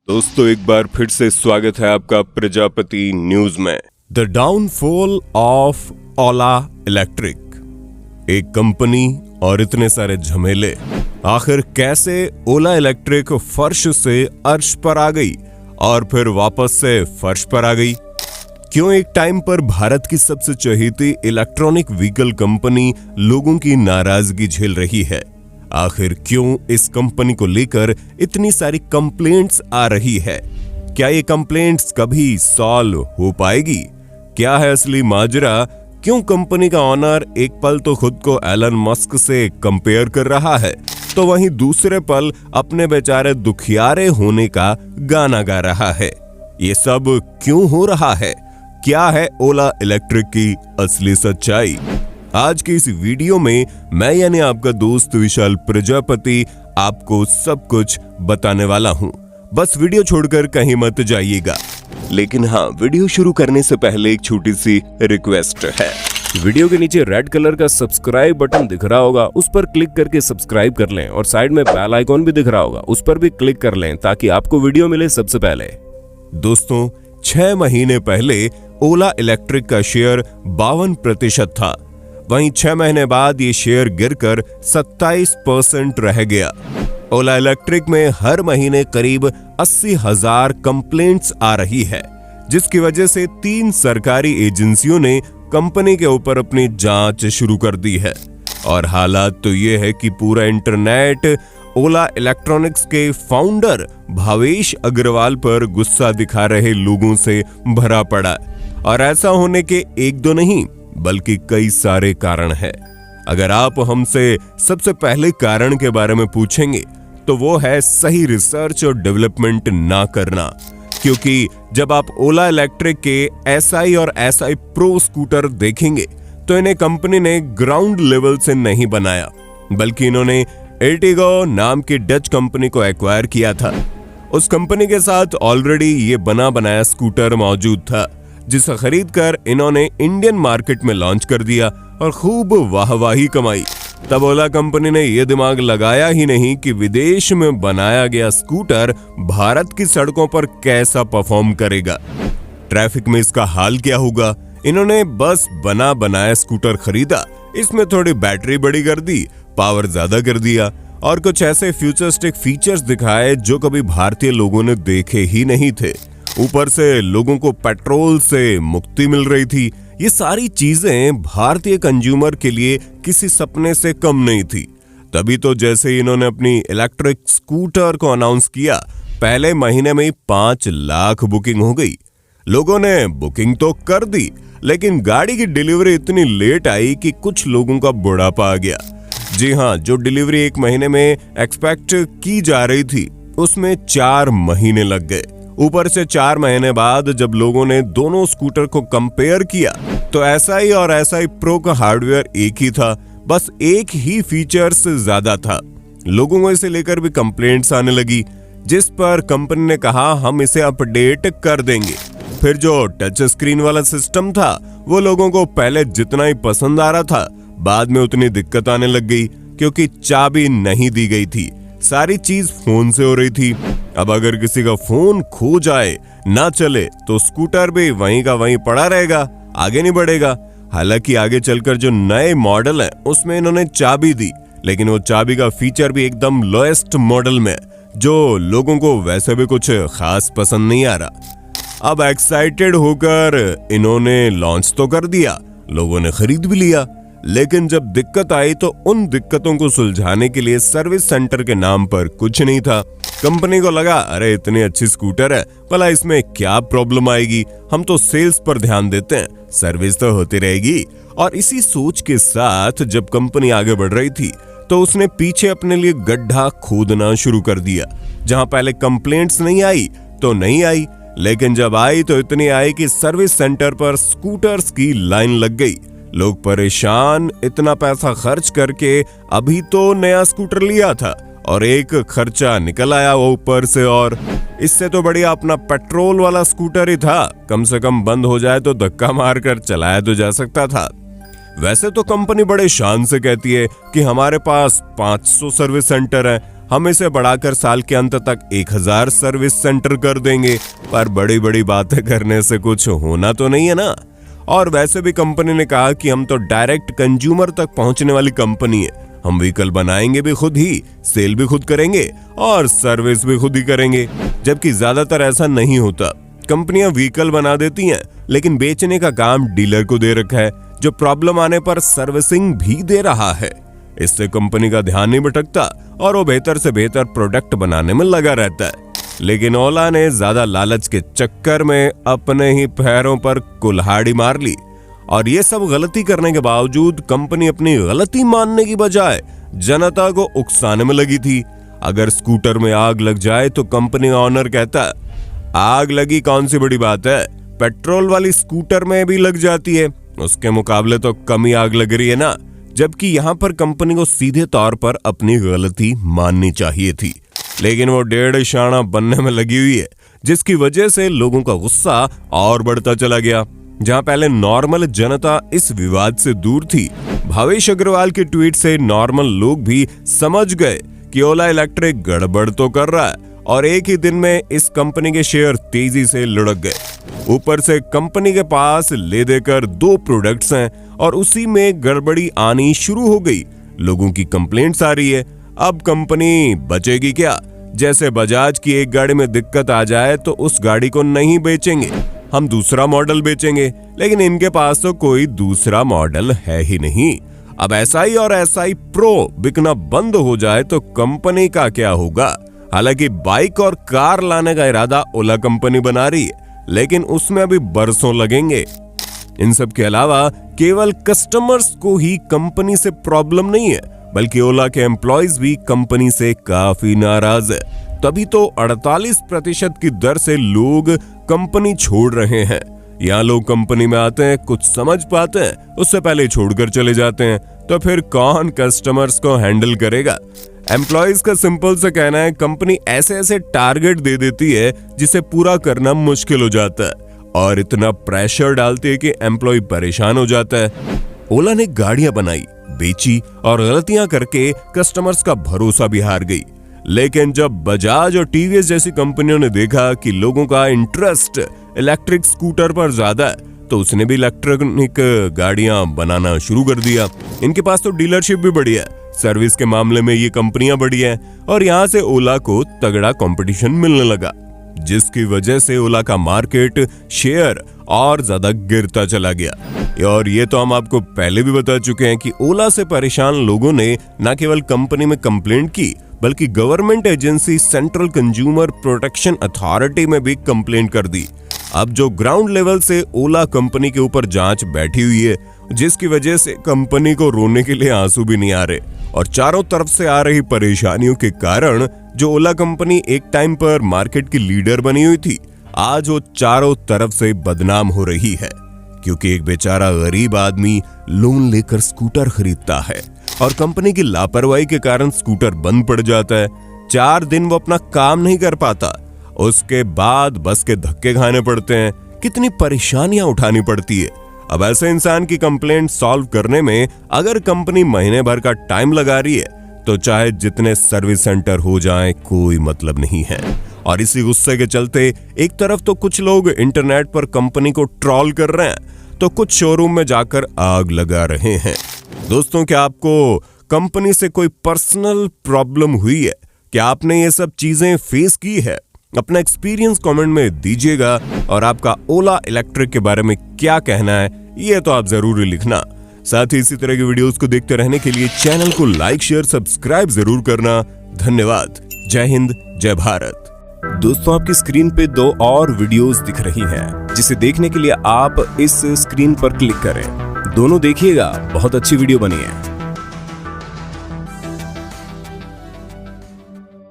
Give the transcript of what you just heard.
दोस्तों एक बार फिर से स्वागत है आपका प्रजापति न्यूज में। The downfall of Ola electric. एक कंपनी और इतने सारे झमेले, आखिर कैसे ओला इलेक्ट्रिक फर्श से अर्श पर आ गई और फिर वापस से फर्श पर आ गई? क्यों एक टाइम पर भारत की सबसे चहेती इलेक्ट्रॉनिक व्हीकल कंपनी लोगों की नाराजगी झेल रही है? आखिर क्यों इस कंपनी को लेकर इतनी सारी कंप्लेंट्स आ रही है? क्या ये कंप्लेंट्स कभी सॉल्व हो पाएगी? क्या है असली माजरा? क्यों कंपनी का ऑनर एक पल तो खुद को एलन मस्क से कंपेयर कर रहा है, तो वहीं दूसरे पल अपने बेचारे दुखियारे होने का गाना गा रहा है? ये सब क्यों हो रहा है? क्या है ओला इलेक्ट्रिक की असली सच्चाई? आज की इस वीडियो में मैं यानी आपका दोस्त विशाल प्रजापति आपको सब कुछ बताने वाला हूं। बस वीडियो छोड़कर कहीं मत जाइएगा। लेकिन हाँ, वीडियो शुरू करने से पहले एक छोटी सी रिक्वेस्ट है। वीडियो के नीचे रेड कलर का सब्सक्राइब बटन दिख रहा होगा, उस पर क्लिक करके सब्सक्राइब कर लें और साइड में बेल आइकॉन भी दिख रहा होगा, उस पर भी क्लिक कर लें ताकि आपको वीडियो मिले सबसे पहले। दोस्तों 6 महीने पहले ओला इलेक्ट्रिक का शेयर 52% था, वहीं 6 महीने बाद ये शेयर गिरकर 27% रह गया। ओला इलेक्ट्रिक में हर महीने करीब 80,000 कंप्लेंट्स आ रही है, जिसकी वजह से 3 सरकारी एजेंसियों ने कंपनी के ऊपर अपनी जांच शुरू कर दी है। और हालात तो ये है कि पूरा इंटरनेट ओला इलेक्ट्रॉनिक्स के फाउंडर भावेश अग्रवाल पर गुस्सा दिखा रहे लोगों से भरा पड़ा। और ऐसा होने के एक दो नहीं बल्कि कई सारे कारण हैं। अगर आप हमसे सबसे पहले कारण के बारे में पूछेंगे तो वो है सही रिसर्च और डेवलपमेंट ना करना। क्योंकि जब आप ओला इलेक्ट्रिक के एसआई और एसआई प्रो स्कूटर देखेंगे तो इन्हें कंपनी ने ग्राउंड लेवल से नहीं बनाया, बल्कि इन्होंने एर्टिगो नाम की डच कंपनी को एक्वायर किया था। उस कंपनी के साथ ऑलरेडी ये बना बनाया स्कूटर मौजूद था, जिसे खरीदकर इन्होंने इंडियन मार्केट में लॉन्च कर दिया और खूब वाहवाही कमाई। तब ओला कंपनी ने यह दिमाग लगाया ही नहीं कि विदेश में बनाया गया स्कूटर भारत की सड़कों पर कैसा परफॉर्म करेगा, ट्रैफिक में इसका हाल क्या होगा। इन्होंने बस बना बनाया स्कूटर खरीदा, इसमें थोड़ी बैटरी बड़ी कर दी, पावर ज्यादा कर दिया और कुछ ऐसे फ्यूचरिस्टिक फीचर्स दिखाए जो कभी भारतीय लोगों ने देखे ही नहीं थे। ऊपर से लोगों को पेट्रोल से मुक्ति मिल रही थी। ये सारी चीजें भारतीय कंज्यूमर के लिए किसी सपने से कम नहीं थी। तभी तो जैसे ही इन्होंने अपनी इलेक्ट्रिक स्कूटर को अनाउंस किया, पहले महीने में 5 लाख बुकिंग हो गई। लोगों ने बुकिंग तो कर दी, लेकिन गाड़ी की डिलीवरी इतनी लेट आई कि कुछ लोगों का बुढ़ापा आ गया। जी हाँ, जो डिलीवरी 1 महीने में एक्सपेक्ट की जा रही थी, उसमें 4 महीने लग गए। ऊपर से 4 महीने बाद जब लोगों ने दोनों स्कूटर को कंपेयर किया तो एसआई और एसआई प्रो का हार्डवेयर एक ही था, बस एक ही फीचर्स ज्यादा था। लोगों को इसे लेकर भी कंप्लेंट्स आने लगी, जिस पर कंपनी ने कहा हम इसे अपडेट कर देंगे। फिर जो टच स्क्रीन वाला सिस्टम था वो लोगों को पहले जितना ही पसंद आ रहा था, बाद में उतनी दिक्कत आने लग गई क्योंकि चाबी नहीं दी गई थी। सारी चीज फोन से हो रही थी। अब अगर किसी का फोन खो जाए, ना चले, तो स्कूटर भी वहीं का वहीं पड़ा रहेगा, आगे नहीं बढ़ेगा। हालांकि आगे चलकर जो नए मॉडल है उसमें इन्होंने चाबी दी, लेकिन वो चाबी का फीचर भी एकदम लोएस्ट मॉडल में, जो लोगों को वैसे भी कुछ खास पसंद नहीं आ रहा। अब एक्साइटेड होकर इन्होंने लॉन्च तो कर दिया, लोगों ने खरीद भी लिया, लेकिन जब दिक्कत आई तो उन दिक्कतों को सुलझाने के लिए सर्विस सेंटर के नाम पर कुछ नहीं था। कंपनी को लगा अरे इतनी अच्छी स्कूटर है, भला इसमें क्या प्रॉब्लम आएगी, हम तो सेल्स पर ध्यान देते हैं, सर्विस तो होती रहेगी। और इसी सोच के साथ जब कंपनी आगे बढ़ रही थी तो उसने पीछे अपने लिए गड्ढा खोदना शुरू कर दिया। जहां पहले कंप्लेंट्स नहीं आई तो नहीं आई, लेकिन जब आई तो इतनी आई कि सर्विस सेंटर पर स्कूटर्स की लाइन लग गई। लोग परेशान, इतना पैसा खर्च करके अभी तो नया स्कूटर लिया था और एक खर्चा निकल आया वो ऊपर से। और इससे तो बढ़िया अपना पेट्रोल वाला स्कूटर ही था, कम से कम बंद हो जाए तो धक्का मारकर चलाया तो जा सकता था। वैसे तो कंपनी बड़े शान से कहती है कि हमारे पास 500 सर्विस सेंटर है, हम इसे बढ़ाकर साल के अंत तक 1000 सर्विस सेंटर कर देंगे। पर बड़ी बड़ी बातें करने से कुछ होना तो नहीं है ना। और वैसे भी कंपनी ने कहा कि हम तो डायरेक्ट कंज्यूमर तक पहुंचने वाली कंपनी है। हम व्हीकल बनाएंगे भी खुद ही, सेल भी खुद करेंगे और सर्विस भी खुद ही करेंगे। जबकि ज्यादातर ऐसा नहीं होता। कंपनियां व्हीकल बना देती हैं, लेकिन बेचने का काम डीलर को दे रखा है, जो प्रॉब्लम आने पर सर्विसिंग भी दे रहा है। इससे कंपनी का ध्यान नहीं भटकता और वो बेहतर से बेहतर प्रोडक्ट बनाने में लगा रहता है। लेकिन ओला ने ज्यादा लालच के चक्कर में अपने ही पैरों पर कुल्हाड़ी मार ली। और ये सब गलती करने के बावजूद कंपनी अपनी गलती मानने की बजाय जनता को उकसाने में लगी थी। अगर स्कूटर में आग लग जाए तो कंपनी ऑनर कहता है, आग लगी कौन सी बड़ी बात है, पेट्रोल वाली स्कूटर में भी लग जाती है, उसके मुकाबले तो कम ही आग लग रही है ना। जबकि यहाँ पर कंपनी को सीधे तौर पर अपनी गलती माननी चाहिए थी। लेकिन वो डेढ़ शाना बनने में लगी हुई है, जिसकी वजह से लोगों का गुस्सा और बढ़ता चला गया। जहां पहले नॉर्मल जनता इस विवाद से दूर थी, भावेश अग्रवाल के ट्वीट से नॉर्मल लोग भी समझ गए कि ओला इलेक्ट्रिक गड़बड़ तो कर रहा है। और एक ही दिन में इस कंपनी के शेयर तेजी से लुढ़क गए। ऊपर से कंपनी के पास ले देकर 2 प्रोडक्ट्स हैं और उसी में गड़बड़ी आनी शुरू हो गई। लोगों की कंप्लेंट्स आ रही है। अब कंपनी बचेगी क्या? जैसे बजाज की एक गाड़ी में दिक्कत आ जाए तो उस गाड़ी को नहीं बेचेंगे, हम दूसरा मॉडल बेचेंगे। लेकिन इनके पास तो कोई दूसरा मॉडल है ही नहीं। अब SI और SI प्रो बिकना बंद हो जाए तो कंपनी का क्या होगा? हालांकि बाइक और कार लाने का इरादा ओला कंपनी बना रही है, लेकिन उसमें अभी बरसों लगेंगे। इन सब के अलावा केवल कस्टमर्स को ही कंपनी से प्रॉब्लम नहीं है, बल्कि ओला के एम्प्लॉइज भी कंपनी से काफी नाराज है। तभी तो 48% की दर से लोग कंपनी छोड़ रहे हैं। यहाँ लोग कंपनी में आते हैं, कुछ समझ पाते हैं, उससे पहले छोड़कर चले जाते हैं। तो फिर कौन कस्टमर्स को हैंडल करेगा? एम्प्लॉइज का सिंपल सा कहना है, कंपनी ऐसे ऐसे टारगेट दे देती है जिसे पूरा करना मुश्किल हो जाता है और इतना प्रेशर डालती है कि एम्प्लॉय परेशान हो जाता है। ओला ने गाड़ियां बनाई, बेची और गलतियां करके कस्टमर्स का भरोसा भी हार गई। लेकिन जब बजाज और टीवीएस जैसी कंपनियों ने देखा कि लोगों का इंटरेस्ट इलेक्ट्रिक स्कूटर पर ज्यादा है, तो उसने भी इलेक्ट्रॉनिक गाड़ियां बनाना शुरू कर दिया। इनके पास तो डीलरशिप भी बढ़िया है, सर्विस के मामले में ये कंपनियां बड़ी हैं और यहाँ से ओला को तगड़ा कंपटीशन मिलने लगा, जिसकी वजह से ओला का मार्केट शेयर और ज्यादा गिरता चला गया। और ये तो हम आपको पहले भी बता चुके हैं कि ओला से परेशान लोगों ने न केवल कंपनी में कंप्लेंट की, बल्कि government agency central consumer protection authority में भी कंप्लेंट कर दी। अब जो ग्राउंड लेवल से ओला कंपनी के ऊपर जांच बैठी हुई है, जिसकी वजह से कंपनी को रोने के लिए आंसू भी नहीं आ रहे। और चारों तरफ से आ रही परेशानियों के कारण जो ओला कंपनी एक टाइम पर मार्केट की लीडर बनी हुई थी, आज वो चारों तरफ से बदनाम हो रही है। क्योंकि एक बेचारा गरीब आदमी लोन लेकर स्कूटर खरीदता है और कंपनी की लापरवाही के कारण स्कूटर बंद पड़ जाता है। 4 दिन वो अपना काम नहीं कर पाता, उसके बाद बस के धक्के खाने पड़ते हैं, कितनी परेशानियां उठानी पड़ती है। अब ऐसे इंसान की कंप्लेंट सॉल्व करने में अगर कंपनी महीने भर का टाइम लगा रही है, तो चाहे जितने सर्विस सेंटर हो जाएं, कोई मतलब नहीं है। और इसी गुस्से के चलते एक तरफ तो कुछ लोग इंटरनेट पर कंपनी को ट्रोल कर रहे हैं, तो कुछ शोरूम में जाकर आग लगा रहे हैं। दोस्तों, क्या आपको कंपनी से कोई पर्सनल प्रॉब्लम हुई है? क्या आपने ये सब चीजें फेस की है? अपना एक्सपीरियंस कमेंट में दीजिएगा और आपका ओला इलेक्ट्रिक के बारे में क्या कहना है, ये तो आप जरूर लिखना। साथ ही इसी तरह की वीडियोस को देखते रहने के लिए चैनल को लाइक, शेयर, सब्सक्राइब जरूर करना। धन्यवाद। जय हिंद, जय भारत। दोस्तों, आपकी स्क्रीन पे 2 और वीडियोस दिख रही हैं, जिसे देखने के लिए आप इस स्क्रीन पर क्लिक करें। दोनों देखिएगा, बहुत अच्छी वीडियो बनी है।